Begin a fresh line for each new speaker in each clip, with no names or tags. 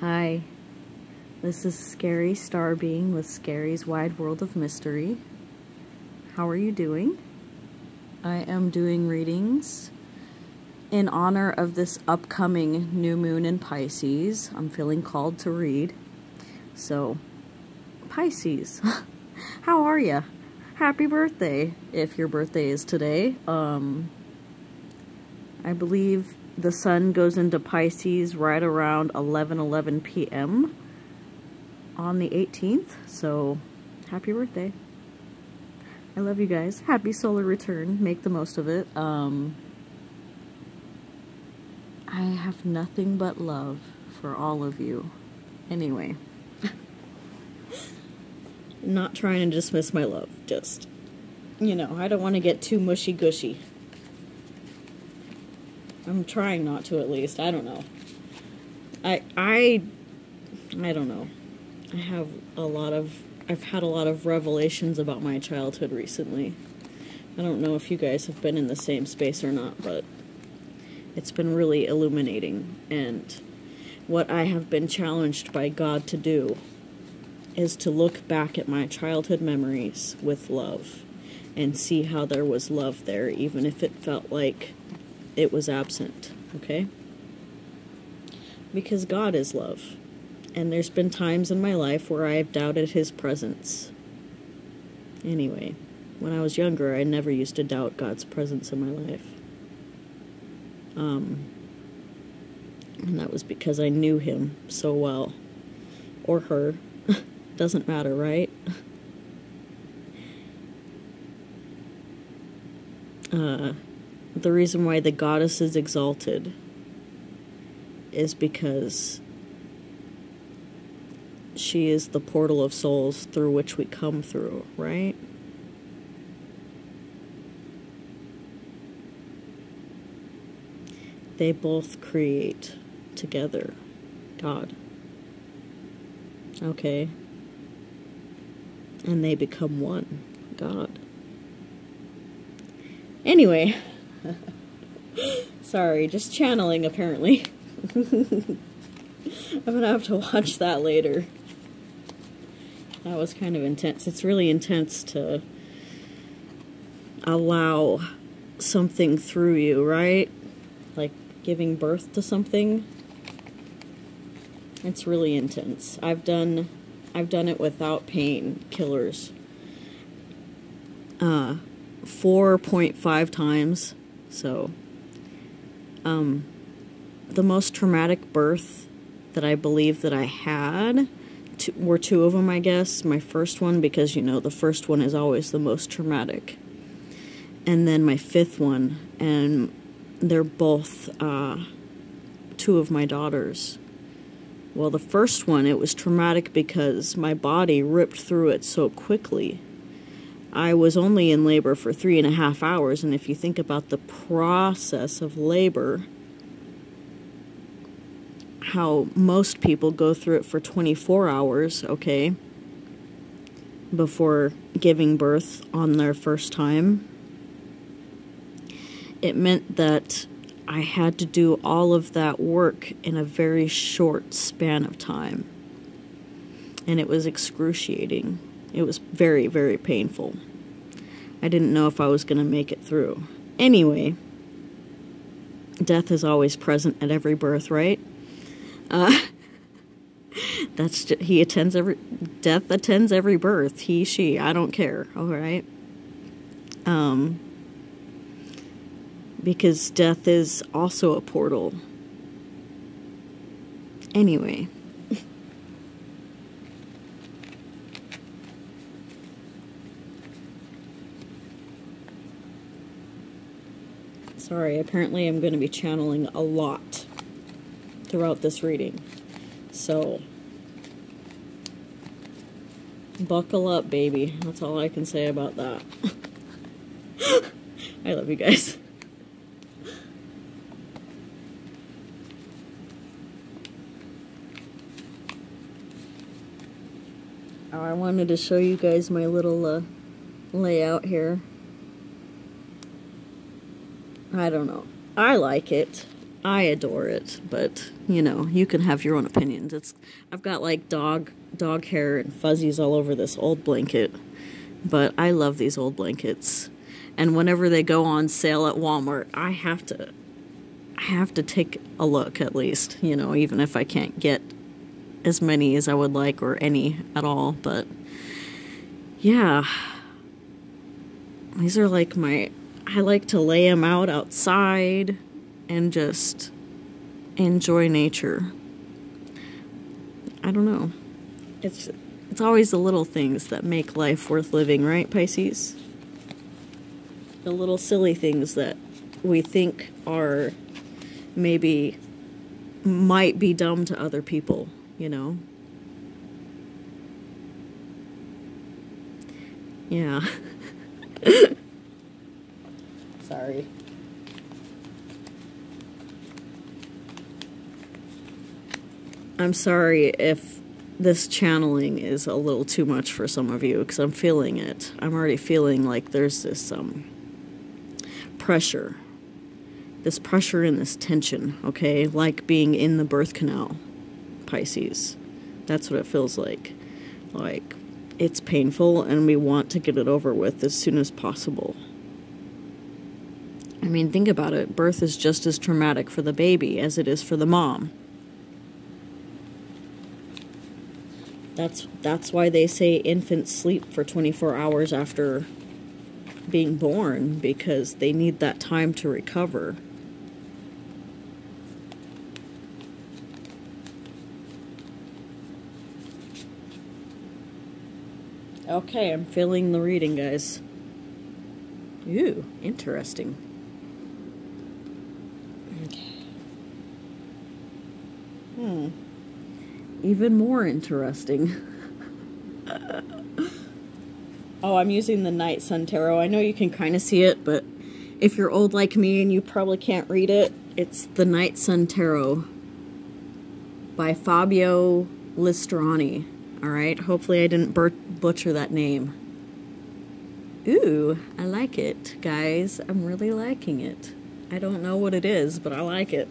Hi, this is Scary Star Being with Scary's Wide World of Mystery. How are you doing? I am doing readings in honor of this upcoming new moon in Pisces. I'm feeling called to read. So, Pisces, how are ya? Happy birthday, if your birthday is today. I believe the sun goes into Pisces right around 11:11 p.m. on the 18th, so happy birthday. I love you guys. Happy solar return. Make the most of it. I have nothing but love for all of you. Anyway. Not trying to dismiss my love. Just, you know, I don't want to get too mushy-gushy. I'm trying not to, at least. I don't know. I don't know. I've had a lot of revelations about my childhood recently. I don't know if you guys have been in the same space or not, but it's been really illuminating. And what I have been challenged by God to do is to look back at my childhood memories with love and see how there was love there, even if it felt like it was absent, okay? Because God is love. And there's been times in my life where I have doubted His presence. Anyway, when I was younger, I never used to doubt God's presence in my life. And that was because I knew Him so well. Or her. Doesn't matter, right? The reason why the goddess is exalted is because she is the portal of souls through which we come through, right? They both create together God. Okay? And they become one, God. Anyway. Sorry, just channeling, apparently. I'm gonna have to watch that later. That was kind of intense. It's really intense to allow something through you, right? Like giving birth to something. It's really intense. I've done it without pain killers. 4.5 times. So, the most traumatic birth that I believe that I had were two of them, I guess. My first one, because, you know, the first one is always the most traumatic. And then my fifth one, and they're both, two of my daughters. Well, the first one, it was traumatic because my body ripped through it so quickly. I was only in labor for 3.5 hours, and if you think about the process of labor, how most people go through it for 24 hours, okay, before giving birth on their first time, it meant that I had to do all of that work in a very short span of time. And it was excruciating. It was very, very painful. I didn't know if I was going to make it through. Anyway, death is always present at every birth, right? Death attends every birth. He, she, I don't care, all right? Because death is also a portal. Anyway. Sorry, apparently I'm going to be channeling a lot throughout this reading. So, buckle up, baby. That's all I can say about that. I love you guys. I wanted to show you guys my little layout here. I don't know. I like it. I adore it, but, you know, you can have your own opinions. I've got, like, dog hair and fuzzies all over this old blanket, but I love these old blankets. And whenever they go on sale at Walmart, I have to take a look at least, you know, even if I can't get as many as I would like or any at all. But yeah, these are like I like to lay them out outside and just enjoy nature. I don't know. It's always the little things that make life worth living, right, Pisces? The little silly things that we think are might be dumb to other people, you know? Yeah. Sorry. I'm sorry if this channeling is a little too much for some of you, because I'm feeling it. I'm already feeling like there's this pressure. This pressure and this tension, okay? Like being in the birth canal, Pisces. That's what it feels like. Like, it's painful and we want to get it over with as soon as possible. I mean, think about it. Birth is just as traumatic for the baby as it is for the mom. That's why they say infants sleep for 24 hours after being born, because they need that time to recover. Okay, I'm feeling the reading, guys. Ooh, interesting. Okay. Even more interesting. Oh, I'm using the Night Sun Tarot. I know you can kind of see it, but if you're old like me and you probably can't read it, it's the Night Sun Tarot by Fabio Listrani. Alright, hopefully I didn't butcher that name. Ooh, I like it, guys. I'm really liking it. I don't know what it is, but I like it.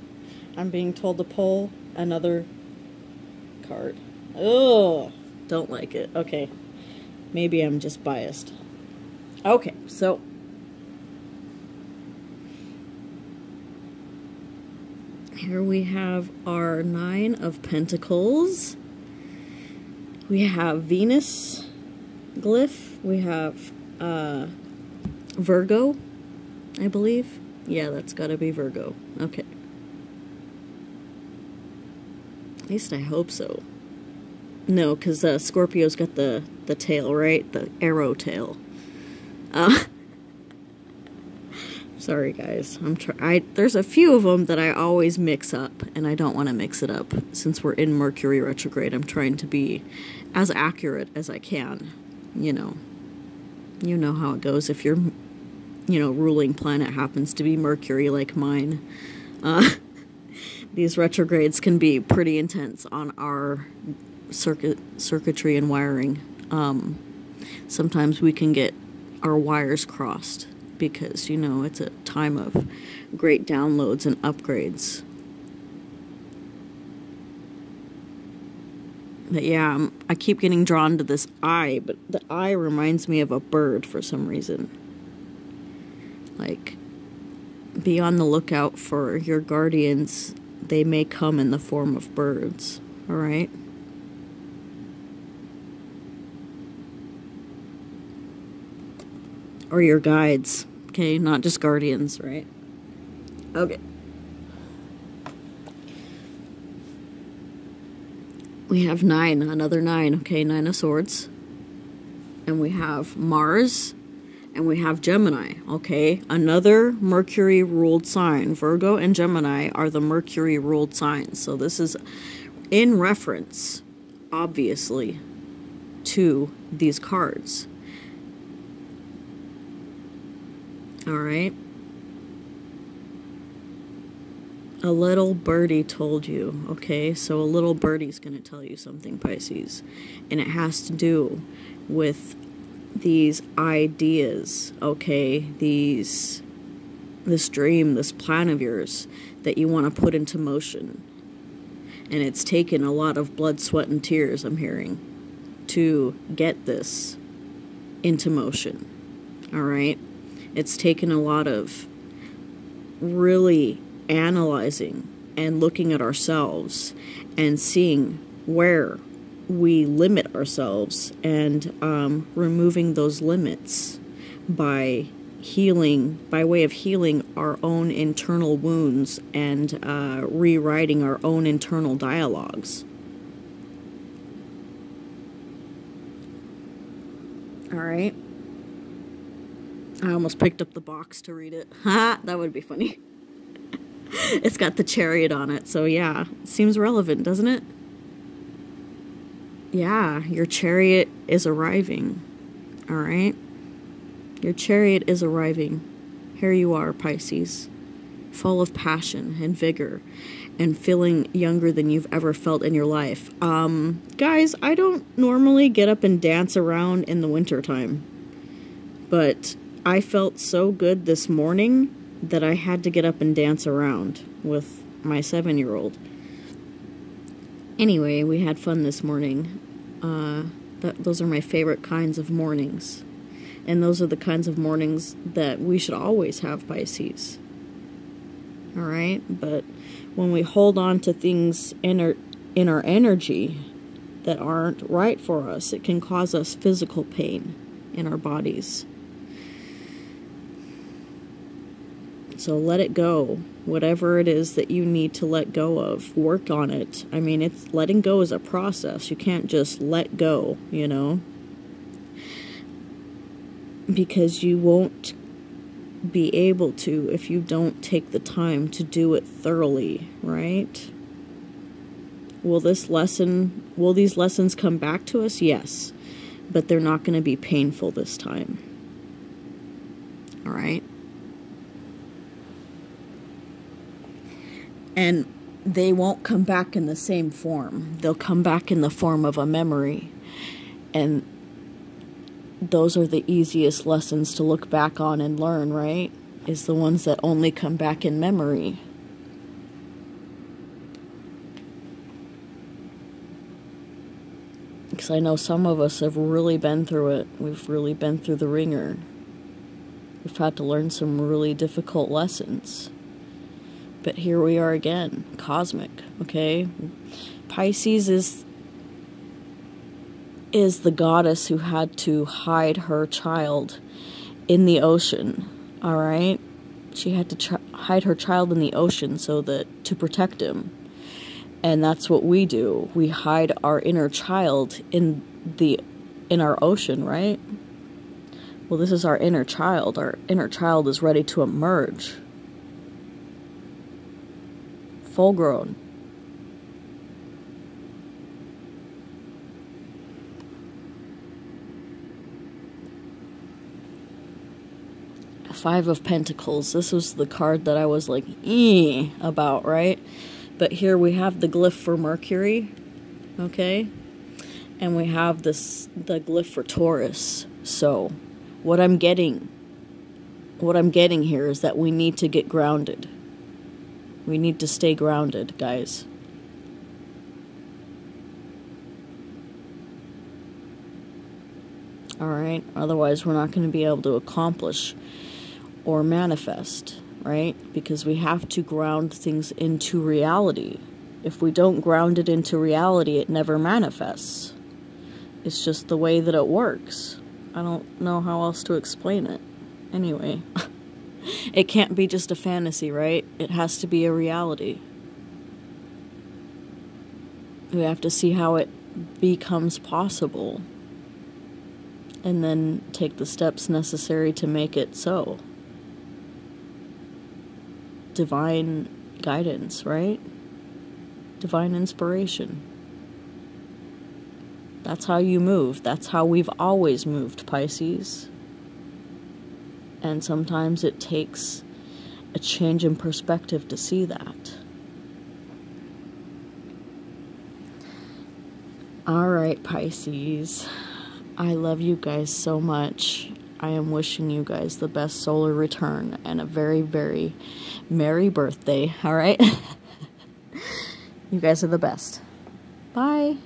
I'm being told to pull another card. Ugh, don't like it. Okay, maybe I'm just biased. Okay, so here we have our Nine of Pentacles. We have Venus glyph. We have Virgo, I believe. Yeah, that's gotta be Virgo. Okay. At least I hope so. No, because Scorpio's got the tail, right? The arrow tail. Sorry, guys. There's a few of them that I always mix up, and I don't want to mix it up. Since we're in Mercury retrograde, I'm trying to be as accurate as I can. You know how it goes if your, ruling planet happens to be Mercury like mine. These retrogrades can be pretty intense on our circuitry and wiring. Sometimes we can get our wires crossed because, it's a time of great downloads and upgrades. But yeah, I keep getting drawn to this eye, but the eye reminds me of a bird for some reason. Like, be on the lookout for your guardians. They may come in the form of birds, alright? Or your guides, okay? Not just guardians, right? Okay. We have 9, another 9, okay? 9 of Swords. And we have Mars, and we have Gemini, okay? Another Mercury-ruled sign. Virgo and Gemini are the Mercury-ruled signs. So this is in reference, obviously, to these cards. Alright? A little birdie told you, okay? So a little birdie's going to tell you something, Pisces. And it has to do with these ideas, okay? This dream, this plan of yours. that you want to put into motion. And it's taken a lot of blood, sweat, and tears, I'm hearing, to get this into motion. All right? It's taken a lot of really analyzing and looking at ourselves and seeing where we limit ourselves and removing those limits by healing, by way of healing our own internal wounds and rewriting our own internal dialogues. All right. I almost picked up the box to read it. Ha! That would be funny. It's got the chariot on it, so yeah. It seems relevant, doesn't it? Yeah, your chariot is arriving. All right? Your chariot is arriving. Here you are, Pisces, full of passion and vigor and feeling younger than you've ever felt in your life. Guys, I don't normally get up and dance around in the wintertime, but I felt so good this morning that I had to get up and dance around with my 7-year-old. Anyway, we had fun this morning. Those are my favorite kinds of mornings. And those are the kinds of mornings that we should always have, Pisces. All right? But when we hold on to things in our energy that aren't right for us, it can cause us physical pain in our bodies. So let it go. Whatever it is that you need to let go of, work on it. I mean, letting go is a process. You can't just let go, you know? Because you won't be able to if you don't take the time to do it thoroughly, right? Will these lessons come back to us? Yes. But they're not going to be painful this time. All right? And they won't come back in the same form. They'll come back in the form of a memory. And those are the easiest lessons to look back on and learn, right? Is the ones that only come back in memory. Because I know some of us have really been through it. We've really been through the ringer. We've had to learn some really difficult lessons. But here we are again, cosmic, okay? Pisces is the goddess who had to hide her child in the ocean, all right? She had to hide her child in the ocean to protect him. And that's what we do. We hide our inner child in our ocean, right? Well, this is our inner child. Our inner child is ready to emerge. Full grown. Five of Pentacles. This was the card that I was like, about, right? But here we have the glyph for Mercury, okay? And we have the glyph for Taurus. So, what I'm getting here is that we need to get grounded. We need to stay grounded, guys. All right? Otherwise, we're not going to be able to accomplish or manifest, right? Because we have to ground things into reality. If we don't ground it into reality, it never manifests. It's just the way that it works. I don't know how else to explain it. Anyway, it can't be just a fantasy, right? It has to be a reality. We have to see how it becomes possible, and then take the steps necessary to make it so. Divine guidance, right? Divine inspiration. That's how you move. That's how we've always moved, Pisces. And sometimes it takes a change in perspective to see that. All right, Pisces. I love you guys so much. I am wishing you guys the best solar return and a very, very merry birthday, alright? You guys are the best. Bye.